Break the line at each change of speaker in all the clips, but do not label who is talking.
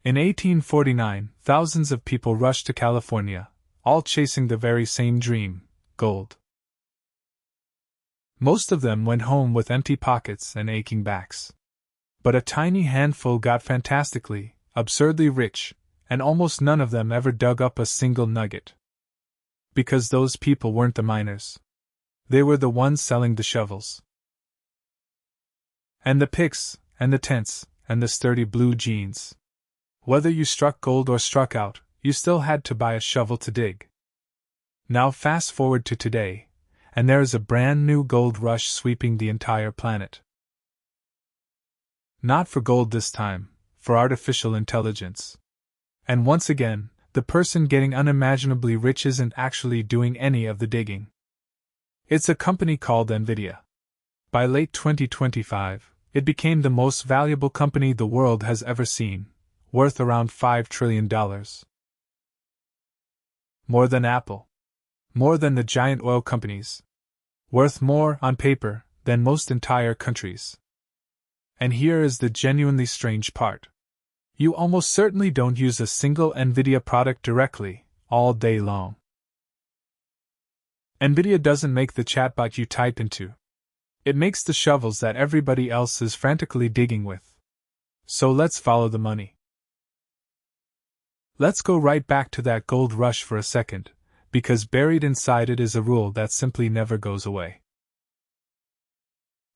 In 1849, thousands of people rushed to California, all chasing the very same dream, gold. Most of them went home with empty pockets and aching backs. But a tiny handful got fantastically, absurdly rich, and almost none of them ever dug up a single nugget. Because those people weren't the miners. They were the ones selling the shovels. And the picks, and the tents, and the sturdy blue jeans. Whether you struck gold or struck out, you still had to buy a shovel to dig. Now fast forward to today, and there is a brand new gold rush sweeping the entire planet. Not for gold this time, for artificial intelligence. And once again, the person getting unimaginably rich isn't actually doing any of the digging. It's a company called Nvidia. By late 2025, it became the most valuable company the world has ever seen, worth around $5 trillion. More than Apple. More than the giant oil companies. Worth more, on paper, than most entire countries. And here is the genuinely strange part. You almost certainly don't use a single Nvidia product directly, all day long. Nvidia doesn't make the chatbot you type into. It makes the shovels that everybody else is frantically digging with. So let's follow the money. Let's go right back to that gold rush for a second, because buried inside it is a rule that simply never goes away.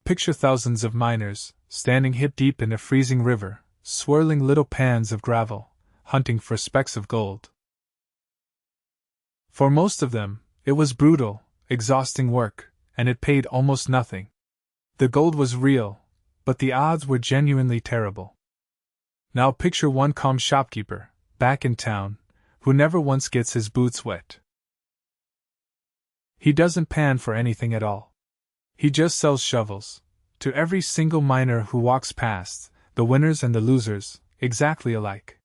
Picture thousands of miners, standing hip-deep in a freezing river, swirling little pans of gravel, hunting for specks of gold. For most of them, it was brutal, exhausting work, and it paid almost nothing. The gold was real, but the odds were genuinely terrible. Now picture one calm shopkeeper, back in town, who never once gets his boots wet. He doesn't pan for anything at all. He just sells shovels, to every single miner who walks past, the winners and the losers, exactly alike.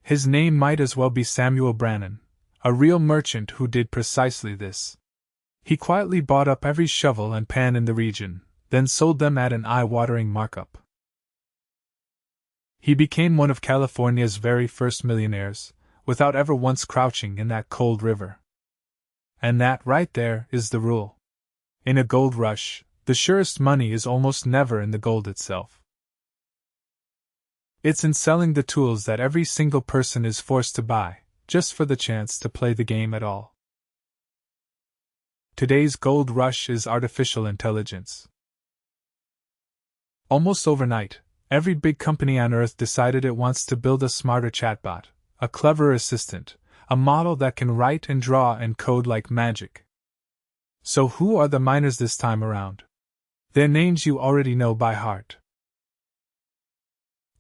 His name might as well be Samuel Brannan, a real merchant who did precisely this. He quietly bought up every shovel and pan in the region, then sold them at an eye-watering markup. He became one of California's very first millionaires, without ever once crouching in that cold river. And that, right there, is the rule. In a gold rush, the surest money is almost never in the gold itself. It's in selling the tools that every single person is forced to buy, just for the chance to play the game at all. Today's gold rush is artificial intelligence. Almost overnight, every big company on Earth decided it wants to build a smarter chatbot, a cleverer assistant, a model that can write and draw and code like magic. So who are the miners this time around? Their names you already know by heart.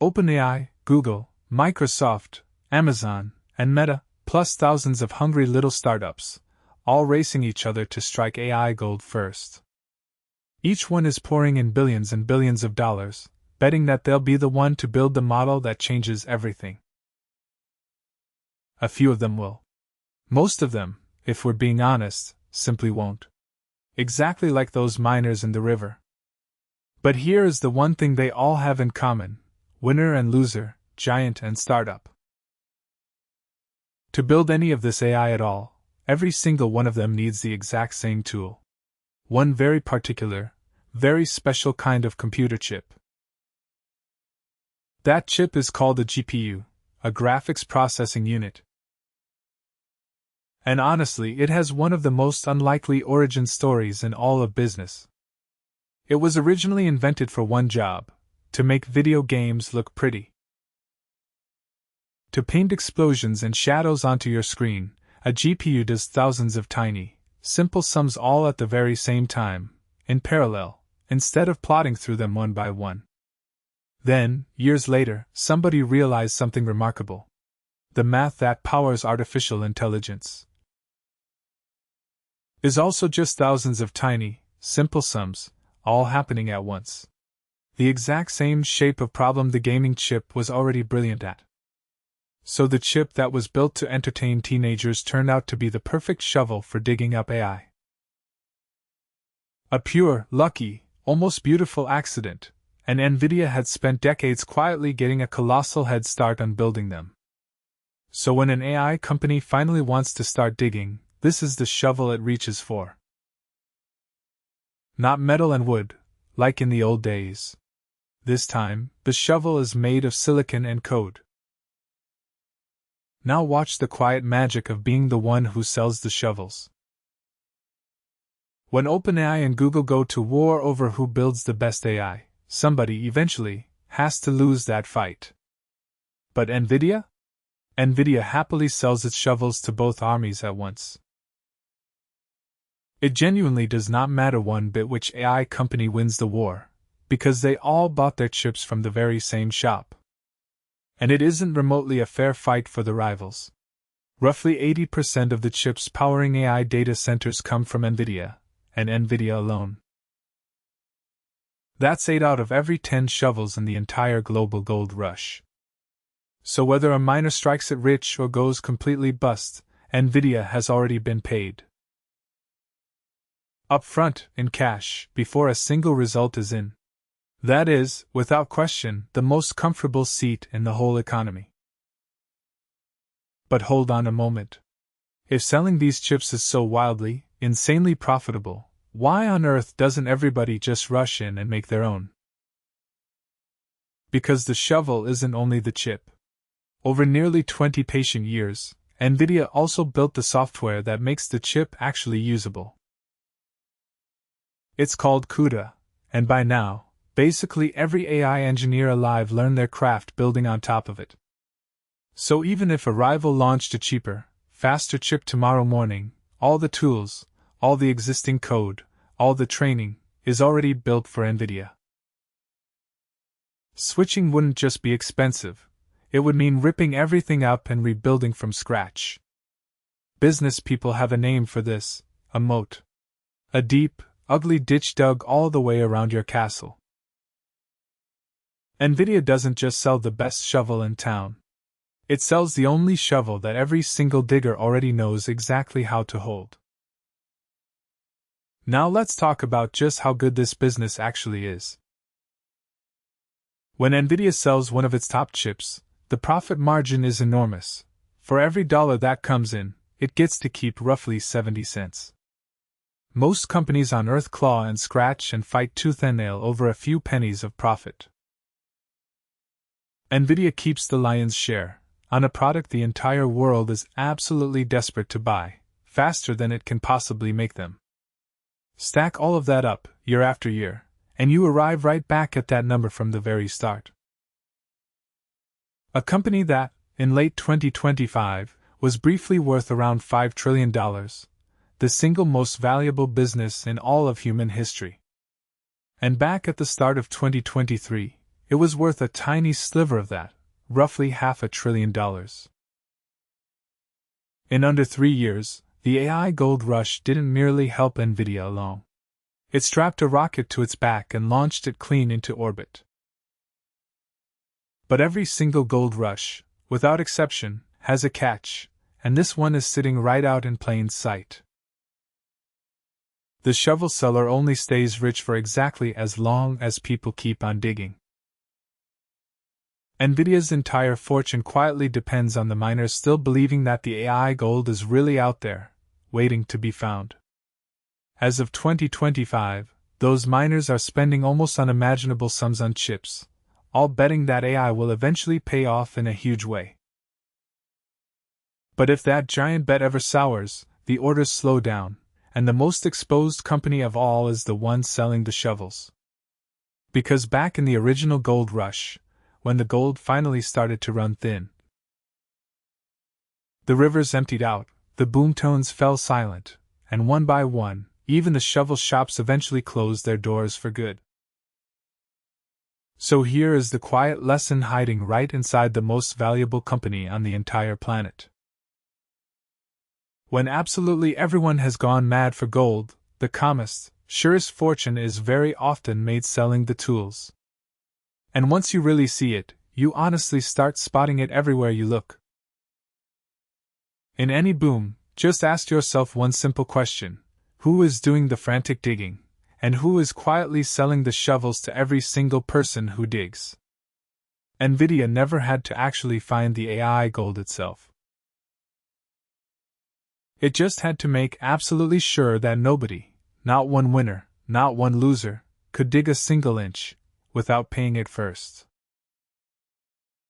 OpenAI, Google, Microsoft, Amazon, and Meta, plus thousands of hungry little startups, all racing each other to strike AI gold first. Each one is pouring in billions and billions of dollars, betting that they'll be the one to build the model that changes everything. A few of them will. Most of them, if we're being honest, simply won't. Exactly like those miners in the river. But here is the one thing they all have in common: winner and loser, giant and startup. To build any of this AI at all, every single one of them needs the exact same tool. One very particular, very special kind of computer chip. That chip is called a GPU, a graphics processing unit. And honestly, it has one of the most unlikely origin stories in all of business. It was originally invented for one job: to make video games look pretty. To paint explosions and shadows onto your screen, a GPU does thousands of tiny, simple sums all at the very same time, in parallel, instead of plotting through them one by one. Then, years later, somebody realized something remarkable: the math that powers artificial intelligence is also just thousands of tiny, simple sums, all happening at once. The exact same shape of problem the gaming chip was already brilliant at. So the chip that was built to entertain teenagers turned out to be the perfect shovel for digging up AI. A pure, lucky, almost beautiful accident, and Nvidia had spent decades quietly getting a colossal head start on building them. So when an AI company finally wants to start digging, this is the shovel it reaches for. Not metal and wood, like in the old days. This time, the shovel is made of silicon and code. Now watch the quiet magic of being the one who sells the shovels. When OpenAI and Google go to war over who builds the best AI, somebody eventually has to lose that fight. But Nvidia? Nvidia happily sells its shovels to both armies at once. It genuinely does not matter one bit which AI company wins the war, because they all bought their chips from the very same shop. And it isn't remotely a fair fight for the rivals. Roughly 80% of the chips powering AI data centers come from Nvidia, and Nvidia alone. That's 8 out of every 10 shovels in the entire global gold rush. So whether a miner strikes it rich or goes completely bust, Nvidia has already been paid. Up front, in cash, before a single result is in. That is, without question, the most comfortable seat in the whole economy. But hold on a moment. If selling these chips is so wildly, insanely profitable, why on earth doesn't everybody just rush in and make their own? Because the shovel isn't only the chip. Over nearly 20 patient years, Nvidia also built the software that makes the chip actually usable. It's called CUDA, and by now, basically every AI engineer alive learned their craft building on top of it. So even if a rival launched a cheaper, faster chip tomorrow morning, all the tools, all the existing code, all the training, is already built for Nvidia. Switching wouldn't just be expensive, it would mean ripping everything up and rebuilding from scratch. Business people have a name for this, a moat. A deep, ugly ditch dug all the way around your castle. Nvidia doesn't just sell the best shovel in town. It sells the only shovel that every single digger already knows exactly how to hold. Now let's talk about just how good this business actually is. When Nvidia sells one of its top chips, the profit margin is enormous. For every dollar that comes in, it gets to keep roughly 70 cents. Most companies on earth claw and scratch and fight tooth and nail over a few pennies of profit. Nvidia keeps the lion's share, on a product the entire world is absolutely desperate to buy, faster than it can possibly make them. Stack all of that up, year after year, and you arrive right back at that number from the very start. A company that, in late 2025, was briefly worth around $5 trillion, the single most valuable business in all of human history. And back at the start of 2023, it was worth a tiny sliver of that, roughly $500 billion. In under 3 years, the AI gold rush didn't merely help Nvidia along. It strapped a rocket to its back and launched it clean into orbit. But every single gold rush, without exception, has a catch, and this one is sitting right out in plain sight. The shovel seller only stays rich for exactly as long as people keep on digging. Nvidia's entire fortune quietly depends on the miners still believing that the AI gold is really out there, waiting to be found. As of 2025, those miners are spending almost unimaginable sums on chips, all betting that AI will eventually pay off in a huge way. But if that giant bet ever sours, the orders slow down, and the most exposed company of all is the one selling the shovels. Because back in the original gold rush, when the gold finally started to run thin, the rivers emptied out, the boom tones fell silent, and one by one, even the shovel shops eventually closed their doors for good. So here is the quiet lesson hiding right inside the most valuable company on the entire planet. When absolutely everyone has gone mad for gold, the calmest, surest fortune is very often made selling the tools. And once you really see it, you honestly start spotting it everywhere you look. In any boom, just ask yourself one simple question: who is doing the frantic digging, and who is quietly selling the shovels to every single person who digs. Nvidia never had to actually find the AI gold itself. It just had to make absolutely sure that nobody, not one winner, not one loser, could dig a single inch, without paying it first.